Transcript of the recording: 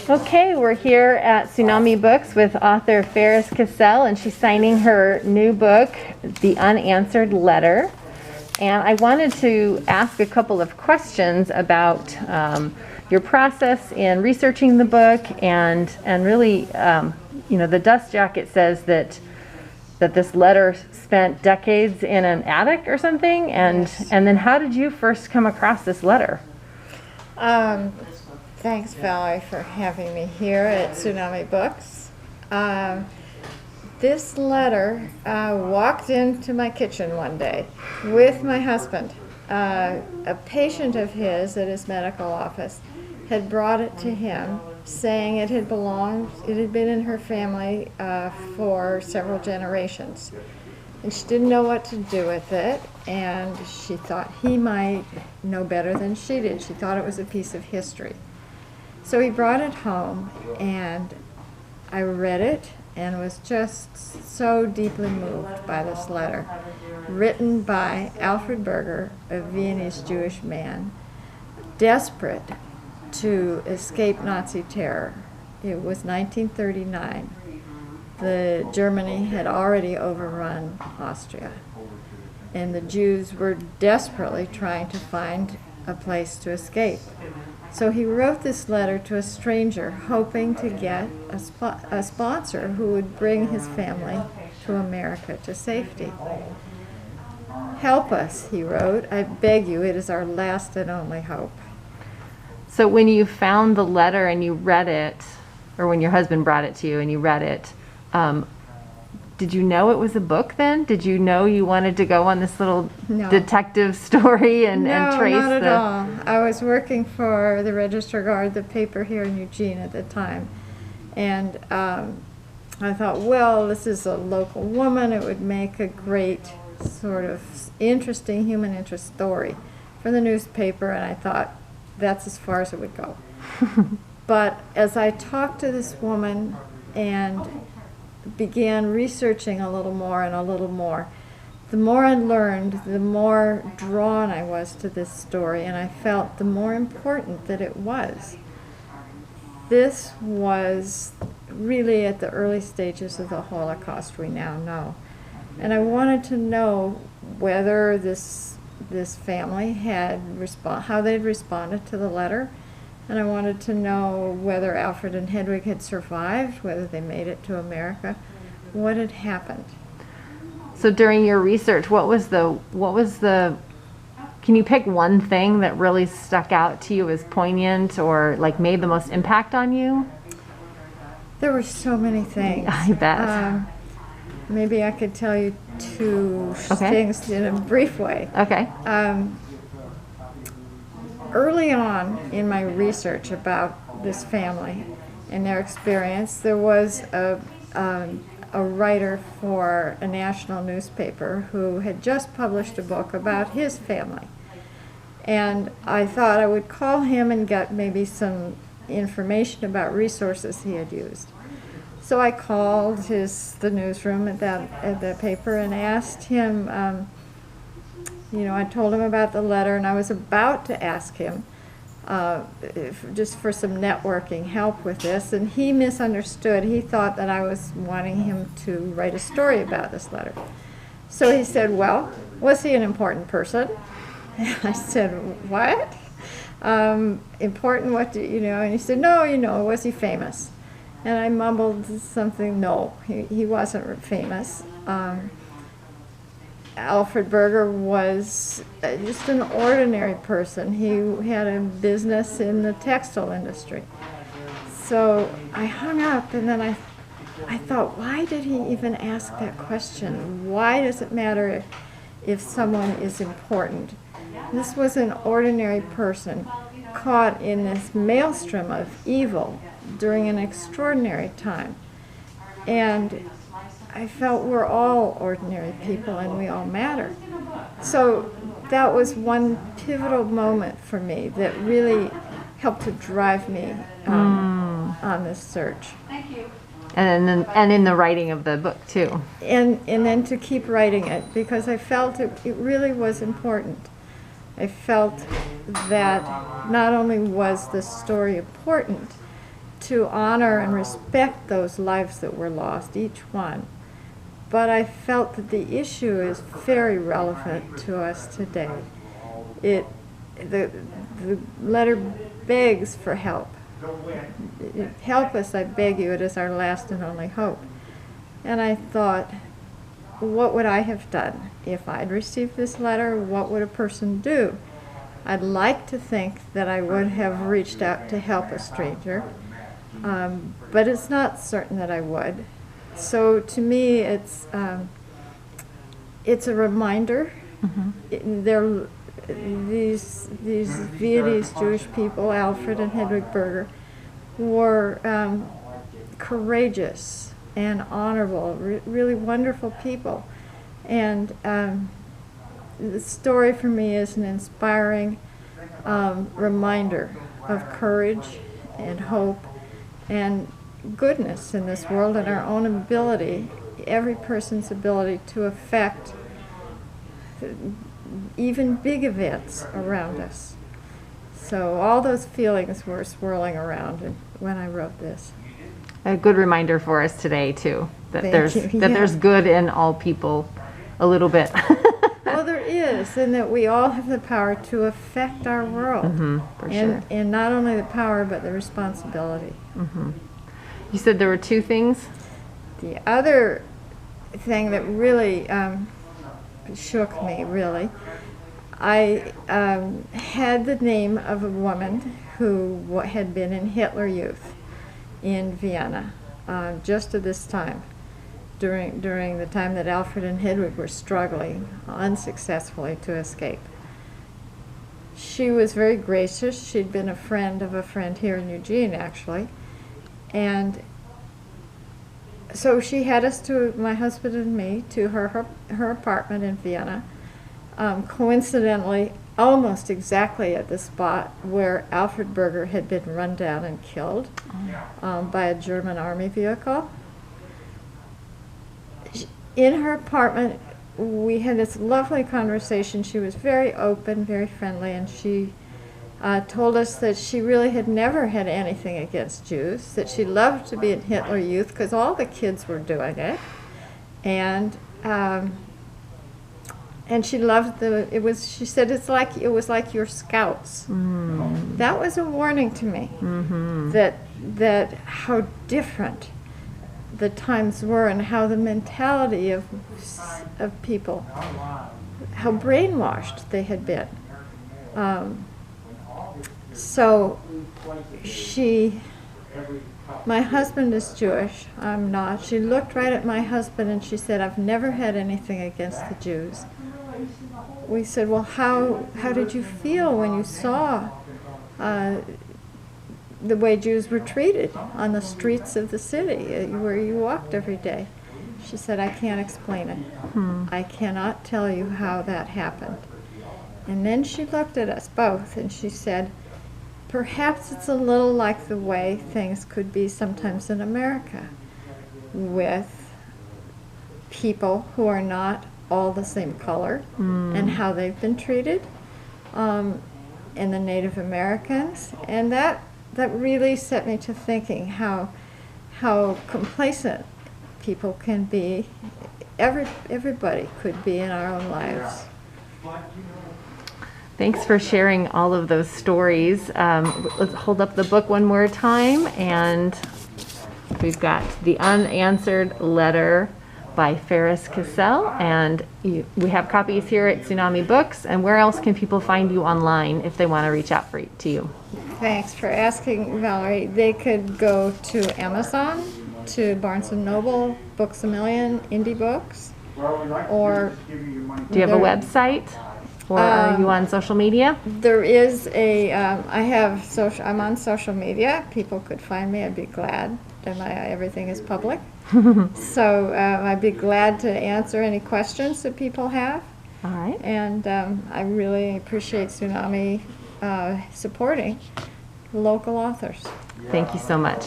Okay, we're here at Tsunami Books with author Faris Cassell, and she's signing her new book, The Unanswered Letter. And I wanted to ask a couple of questions about your process in researching the book, and really, the dust jacket says that this letter spent decades in an attic or something, and Yes. and then how did you first come across this letter? Thanks, Valerie, for having me here at Tsunami Books. This letter walked into my kitchen one day with my husband. A patient of his at his medical office had brought it to him, saying it had been in her family for several generations. And she didn't know what to do with it, and she thought he might know better than she did. She thought it was a piece of history. So he brought it home, and I read it and was just so deeply moved by this letter, written by Alfred Berger, a Viennese Jewish man, desperate to escape Nazi terror. It was 1939. Germany had already overrun Austria, and the Jews were desperately trying to find a place to escape. So he wrote this letter to a stranger, hoping to get a sponsor who would bring his family to America to safety. "Help us," he wrote. "I beg you, it is our last and only hope." So when you found the letter and you read it, or when your husband brought it to you and you read it, did you know it was a book then? Did you know you wanted to go on this little detective story and trace No, not at all. I was working for the Register Guard, the paper here in Eugene at the time. And I thought, well, this is a local woman. It would make a great sort of interesting human interest story for the newspaper. And I thought that's as far as it would go. But as I talked to this woman and began researching a little more and a little more, the more I learned, the more drawn I was to this story, and I felt the more important that it was. This was really at the early stages of the Holocaust, we now know. And I wanted to know whether this family had how they'd responded to the letter. And I wanted to know whether Alfred and Hedwig had survived, whether they made it to America, what had happened. So during your research, what was the, can you pick one thing that really stuck out to you as poignant or like made the most impact on you? There were so many things. I bet. Maybe I could tell you two things in a brief way. Okay. Early on in my research about this family and their experience, there was a writer for a national newspaper who had just published a book about his family. And I thought I would call him and get maybe some information about resources he had used. So I called the newsroom at the paper and asked him, I told him about the letter, and I was about to ask him just for some networking help with this, and he misunderstood. He thought that I was wanting him to write a story about this letter. So he said, well, was he an important person? And I said, what? Important, what do you know? And he said, no, was he famous? And I mumbled something, no, he wasn't famous. Alfred Berger was just an ordinary person. He had a business in the textile industry. So I hung up, and then I thought, why did he even ask that question? Why does it matter if someone is important? This was an ordinary person caught in this maelstrom of evil during an extraordinary time. And I felt we're all ordinary people and we all matter. So that was one pivotal moment for me that really helped to drive me on this search. And in the writing of the book too. And then to keep writing it, because I felt it really was important. I felt that not only was the story important, to honor and respect those lives that were lost, each one. But I felt that the issue is very relevant to us today. The letter begs for help. Help us, I beg you, it is our last and only hope. And I thought, what would I have done if I'd received this letter? What would a person do? I'd like to think that I would have reached out to help a stranger, but it's not certain that I would. So to me, it's a reminder. These Viennese Jewish people, Alfred and Hedwig Berger, were courageous and honorable, really wonderful people. And the story for me is an inspiring reminder of courage and hope and goodness in this world, and our own ability, every person's ability to affect even big events around us. So all those feelings were swirling around when I wrote this. A good reminder for us today too, that Thank you. there's good in all people a little bit. Well, there is, and that we all have the power to affect our world. For sure. And not only the power, but the responsibility. You said there were two things? The other thing that really shook me, really, I had the name of a woman who had been in Hitler Youth in Vienna just at this time, during the time that Alfred and Hedwig were struggling unsuccessfully to escape. She was very gracious. She'd been a friend of a friend here in Eugene, actually. And so she had us, to my husband and me, to her apartment in Vienna, coincidentally almost exactly at the spot where Alfred Berger had been run down and killed by a German army vehicle. In her apartment, we had this lovely conversation. She was very open, very friendly, and she told us that she really had never had anything against Jews, that she loved to be in Hitler Youth because all the kids were doing it, and she loved she said it was like your scouts. That was a warning to me, that how different the times were and how the mentality of people, how brainwashed they had been. So my husband is Jewish, I'm not. She looked right at my husband and she said, I've never had anything against the Jews. We said, well, how did you feel when you saw the way Jews were treated on the streets of the city where you walked every day? She said, I can't explain it. I cannot tell you how that happened. And then she looked at us both and she said, perhaps it's a little like the way things could be sometimes in America, with people who are not all the same color and how they've been treated, and the Native Americans. And that really set me to thinking how complacent people can be. Everybody could be in our own lives. Thanks for sharing all of those stories. Let's hold up the book one more time, and we've got The Unanswered Letter by Faris Cassell, and we have copies here at Tsunami Books. And where else can people find you online if they want to reach out to you? Thanks for asking, Valerie. They could go to Amazon, to Barnes & Noble, Books A Million, Indie Books, or... Do you have a website? Or are you on social media? There is I'm on social media. People could find me. I'd be glad. Everything is public. So I'd be glad to answer any questions that people have. All right. And I really appreciate Tsunami supporting local authors. Thank you so much.